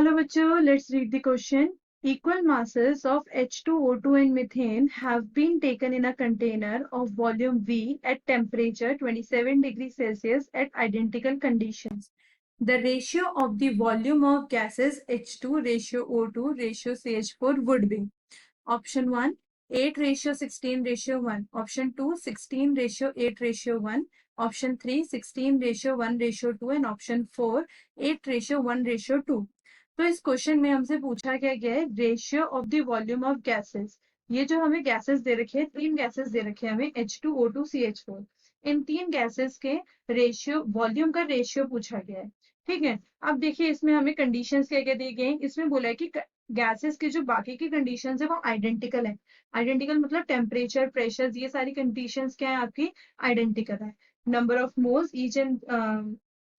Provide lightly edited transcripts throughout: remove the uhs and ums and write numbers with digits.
Hello bachcho, let's read the question. Equal masses of H2O2 and methane have been taken in a container of volume V at temperature 27 degrees Celsius at identical conditions. The ratio of the volume of gases H2 ratio O2 ratio CH4 would be option 1 8 ratio 16 ratio 1, option 2 16 ratio 8 ratio 1, option 3 16 ratio 1 ratio 2 and option 4 8 ratio 1 ratio 2. तो इस question में हमसे पूछा क्या गया है ratio of the volume of gases. ये जो हमें गैसेस दे रखे हैं, तीन गैसेस दे रखे हैं हमें H2O2 CH4। इन तीन गैसेस के रेशियो वॉल्यूम का रेशियो पूछा गया है। ठीक है, अब देखिए इसमें हमें कंडीशंस क्या क्या दी गई हैं। इसमें बोला है कि गैसेस की जो बाकी की कंडीशंस है वो आइडेंटिकल है। आइडेंटिकल मतलब टेम्परेचर, प्रेशर, ये सारी कंडीशंस क्या है आपकी आइडेंटिकल है। Number of moles each and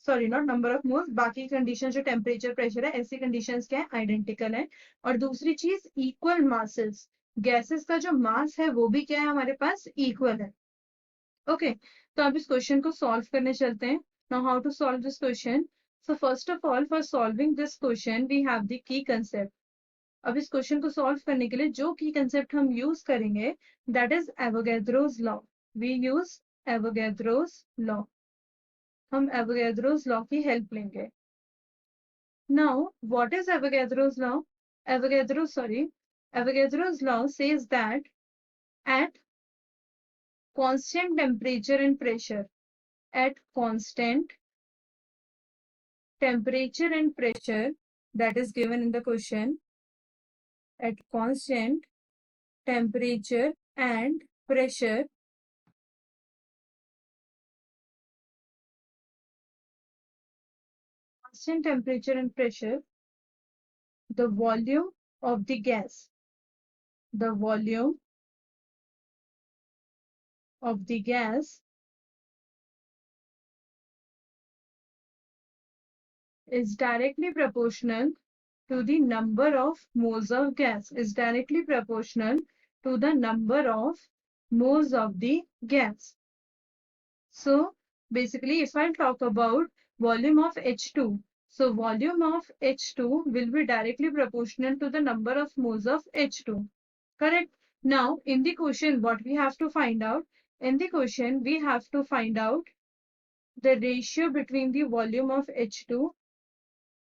sorry not number of moles, बाकी कंडीशन जो टेम्परेचर प्रेशर है ऐसी कंडीशंस क्या है आइडेंटिकल है। और दूसरी चीज इक्वल मासेस, गैसेस का जो मास है वो भी क्या है हमारे पास इक्वल है। ओके तो अब इस क्वेश्चन को सॉल्व करने चलते हैं। Now how to solve this question. So first of all for solving this question we have the key concept. अब इस क्वेश्चन को सॉल्व करने के लिए जो की कंसेप्ट हम यूज करेंगे that is Avogadro's law. We use Avogadro's law. हम एवोगैड्रोस लॉ की हेल्प लेंगे। Now, what is Avogadro's law? Avogadro's law says that at constant temperature and pressure, that is given in the question, at constant temperature and pressure, the volume of the gas is directly proportional to the number of moles of gas, So basically if I talk about volume of H2, so volume of H2 will be directly proportional to the number of moles of H2. Correct? Now in the question what we have to find out? In the question we have to find out the ratio between the volume of H2,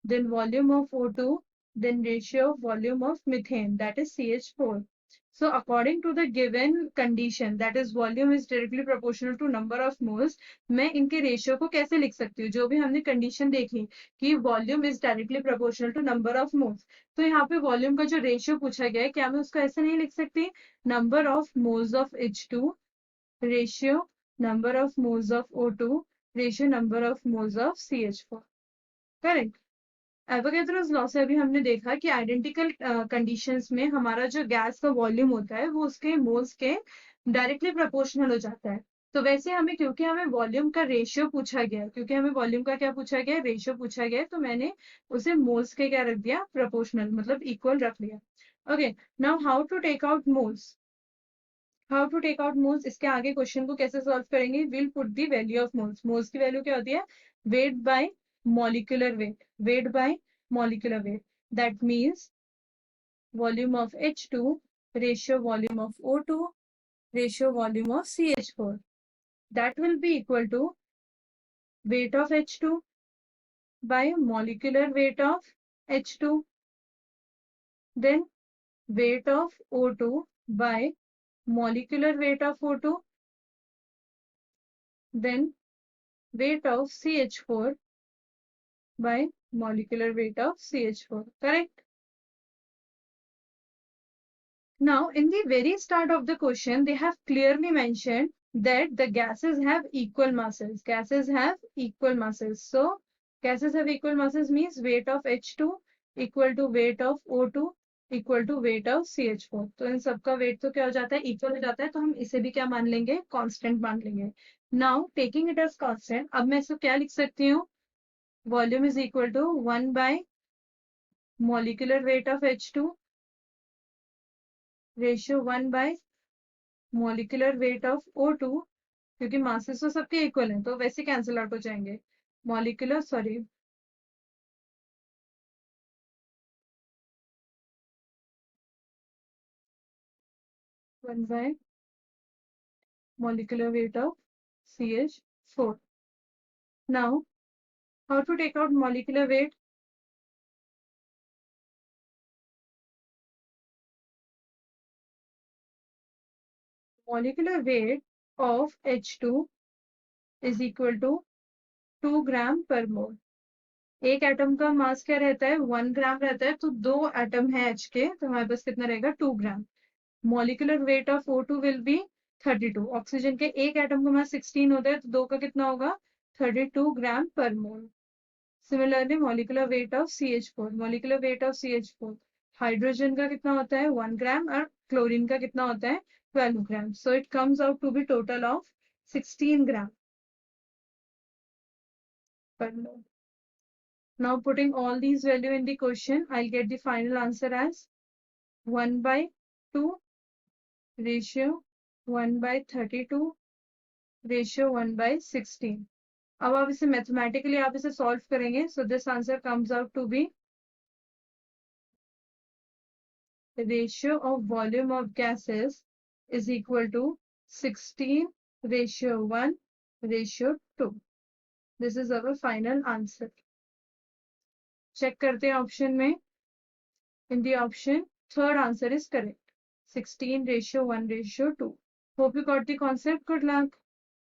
then volume of O2, then ratio of volume of methane, that is CH4. So according to the given condition, that is volume is directly proportional to number of moles, मैं इनके ratio को कैसे लिख सकती हूँ? जो भी हमने कंडीशन देखी कि volume is directly proportional to number of moles, तो यहाँ पे वॉल्यूम का जो रेशियो पूछा गया है क्या मैं उसको ऐसे नहीं लिख सकती? Number of moles of H2 ratio number of moles of O2 ratio number of moles of CH4। Correct? Avogadro's law से अभी हमने देखा कि आइडेंटिकल कंडीशंस में हमारा जो गैस का वॉल्यूम होता है वो उसके मोल्स के डायरेक्टली प्रोपोर्शनल हो जाता है। तो वैसे हमें क्योंकि हमें वॉल्यूम का रेशियो पूछा गया है, क्या पूछा गया है? रेशियो पूछा गया है, तो मैंने उसे मोल्स के क्या रख दिया? प्रोपोर्शनल मतलब इक्वल रख लिया। Okay now how to take out moles? इसके आगे क्वेश्चन को कैसे सॉल्व करेंगे? Will put the value of moles. Moles की वैल्यू क्या होती है? Weight by molecular weight. That means volume of H2 ratio volume of O2 ratio volume of CH4, that will be equal to weight of H2 by molecular weight of H2, then weight of O2 by molecular weight of O2, then weight of CH4 by molecular weight of CH4. Correct? Now, in the very start of the question, they have clearly mentioned that the gases have equal masses. So, gases have equal masses means weight of H2 equal to weight of O2 equal to weight of CH4. तो इन सबका weight तो क्या हो जाता है? Equal हो जाता है, तो हम इसे भी क्या मान लेंगे? Constant मान लेंगे। Now, taking it as constant, अब मैं इसको क्या लिख सकती हूँ? Volume is equal to 1 by molecular weight of H2 ratio 1 bye molecular weight of O2, क्योंकि मासेस तो सबके इक्वल हैं तो वैसे कैंसिल आउट हो जाएंगे। 1 by molecular weight of CH4. Now, how to take out molecular weight? Molecular weight of H2 is equal to 2 ग्राम पर मोल. एक एटम का मास क्या रहता है? 1 ग्राम रहता है. तो 2 एटम है H के, तो हमारे पास कितना रहेगा? 2 gram. Molecular weight of O2 will be 32. Oxygen के एक एटम का मास 16 होता है, तो 2 का कितना होगा? 32 ग्राम पर mole. Similarly molecular weight of CH4. Molecular weight of CH4, hydrogen का कितना होता है? 1 ग्राम, और क्लोरीन का कितना होता है? 12 gram. So it comes out to be total of 16 gram per mole. Now putting all these value in the question, I'll get the final answer as 1 by 2 ratio 1 by 32 ratio 1 by 16. अब आप इसे mathematically आप इसे solve करेंगे. So this answer comes out to be ratio of volume of gases is equal to 16 ratio 1 ratio 2. This is our final answer. Check करते हैं option में. In the option, third answer is correct. 16 ratio 1 ratio 2. Hope you got the concept. Good luck.